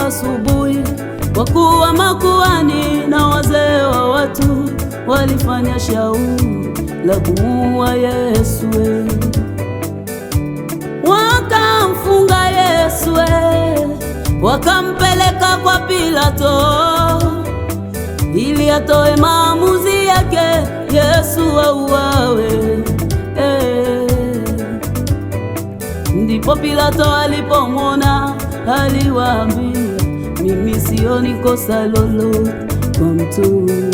asubuhi, wakuu wa makuhani na wazee wa watu walifanya shauri la kumuua Yesu. Wakamfunga Yesu, wakampeleka kwa Pilato ili atoe maamuzi yake, Yesu auawe. Ndipo Pilato alipomwona aliwaambia, mimi sioni kosa lolote kwa mtu huyu.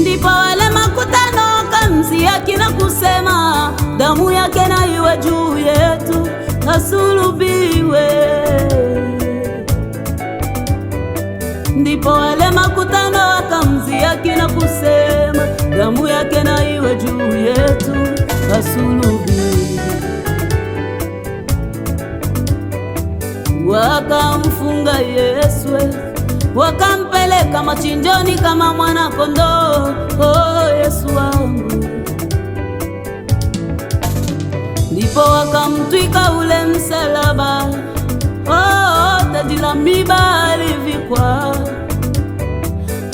Ndipo wale makutano wakamsiaki na kusema, damu yake na iwe juu yetu, asulubiwe. Ndipo wale makutano wakamsiaki na kusema, damu yake na iwe juu yetu, asulubiwe. Wakamfunga Yesu, wakampeleka machinjoni kama mwana kondoo. Oh, Yesu wangu. Ndipo wakamtwika ule msalaba. Oh, taji la miiba alivikwa,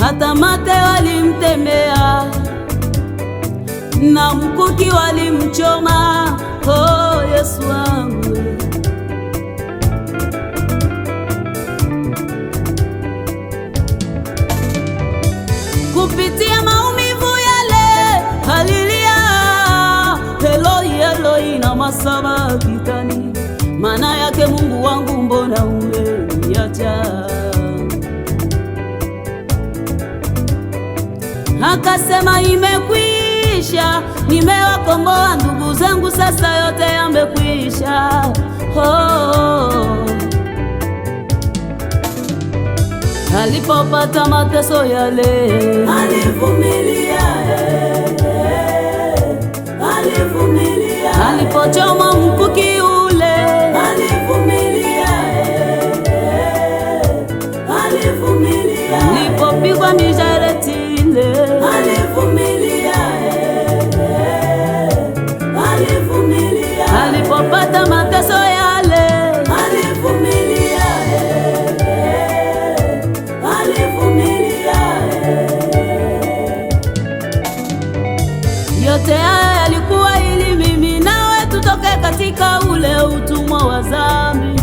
hata mate walimtemea na mkuki walimchoma. Oh, Yesu wangu. Kupitia maumivu yale halilia, Eloi Eloi na masabakitani, maana yake Mungu wangu mbona umeniacha? Akasema imekwisha, nimewakomboa ndugu zangu, sasa yote yamekwisha. Alipopata mateso yale alivumilia, alivumilia. Alipochoma mkuki ule alivumilia, alivumilia. Alipopigwa mijeledi ile alivumilia, alivumilia. Alipopata mateso yale alivumilia, alivumilia. Yote haya yalikuwa ili mimi nawe tutoke katika ule utumwa wa dhambi.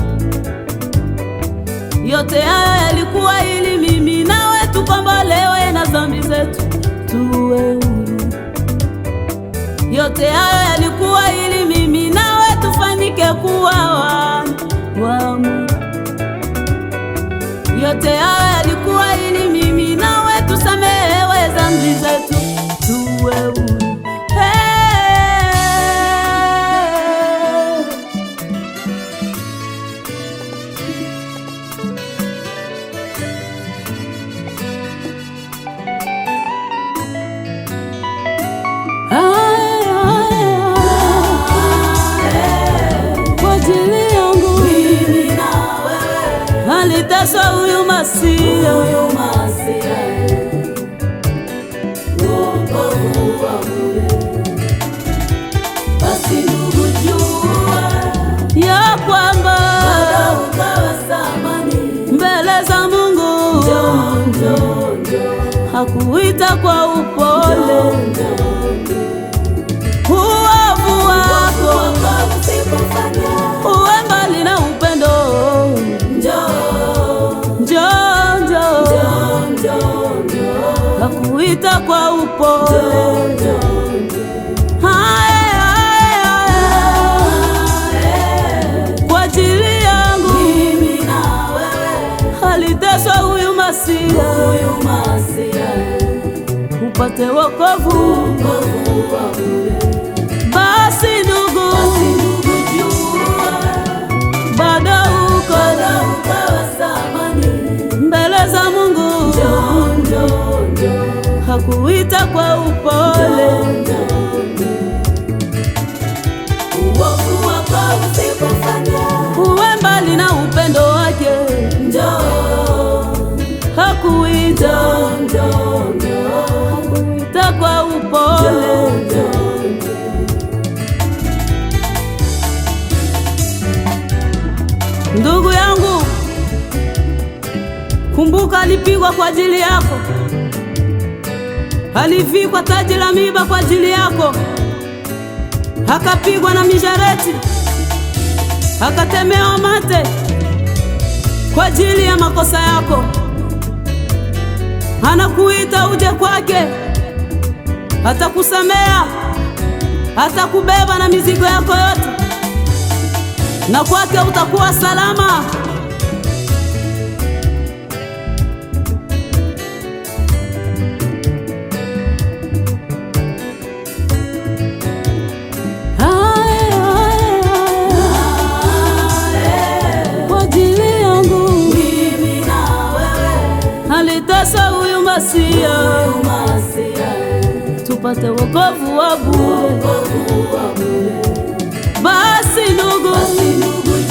Yote haya yalikuwa ili mimi nawe tukombolewe na dhambi zetu, tuwe huru. Yote haya yalikuwa ili mimi nawe tufanyike kuwa wana wa Mungu. Yote haya yalikuwa ili mimi nawe tusamehewe dhambi zetu, tuwe huru. Aliteswa huyu Masia, wokovu wa bure. Basi ndugu, jua ya kwamba bado ukawa thamani mbele za Mungu. Hakuita kwa upole, uovu wako uwe mbali na upendo. Hakuita kwa upole, kwa ajili yangu mimi na wewe aliteswa huyu Masia, upate wokovu. Basi ndugu, bado ukawa thamani mbele za Mungu. Hakuita kwa upole, uovu wako usikufanya uwe mbali na upendo wake. Hakuita kwa upole. Ndugu yangu, kumbuka alipigwa kwa ajili yako, alivikwa taji la miiba kwa ajili yako, akapigwa na mishareti, akatemewa mate kwa ajili ya makosa yako. Anakuita uje kwake, atakusamea, atakubeba na mizigo yako yote, na kwake utakuwa salama. Kwa ajili yangu mimi na wewe aliteswa huyu Masia, tupate wokovu wa bure. Basi ndugu,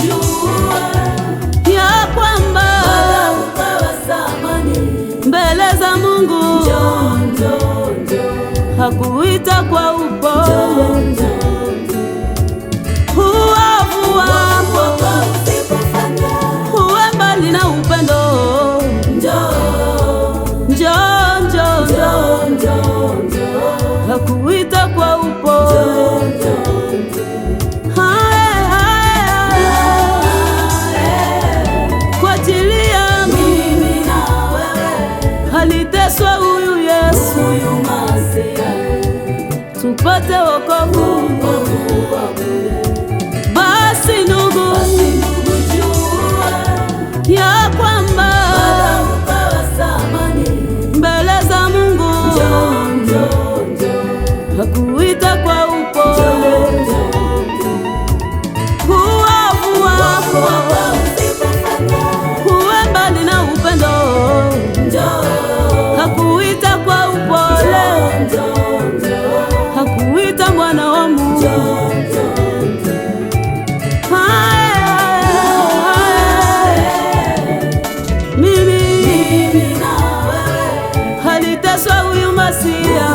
jua ya kwamba mbele za Mungu hakuita kwa upole. Uovu wako uwe mbali na upendo. Hakuita kwa upole. Kwa ajili yangu mimi na wewe aliteswa huyu Yesu, tupate wokovu. Basi ndugu, jua ya kwamba mbele za Mungu hakuita kwa upole. Uovu wako uwe mbali na upendo. Hakuita kwa upole, hakuita mwana wa Mungu. Mimi na wewe aliteswa huyu Masia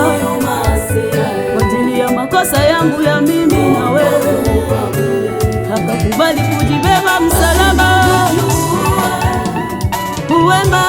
kwa ajili ya makosa yangu ya mimi na wewe, akakubali kujibeba msalaba. Uwe mbali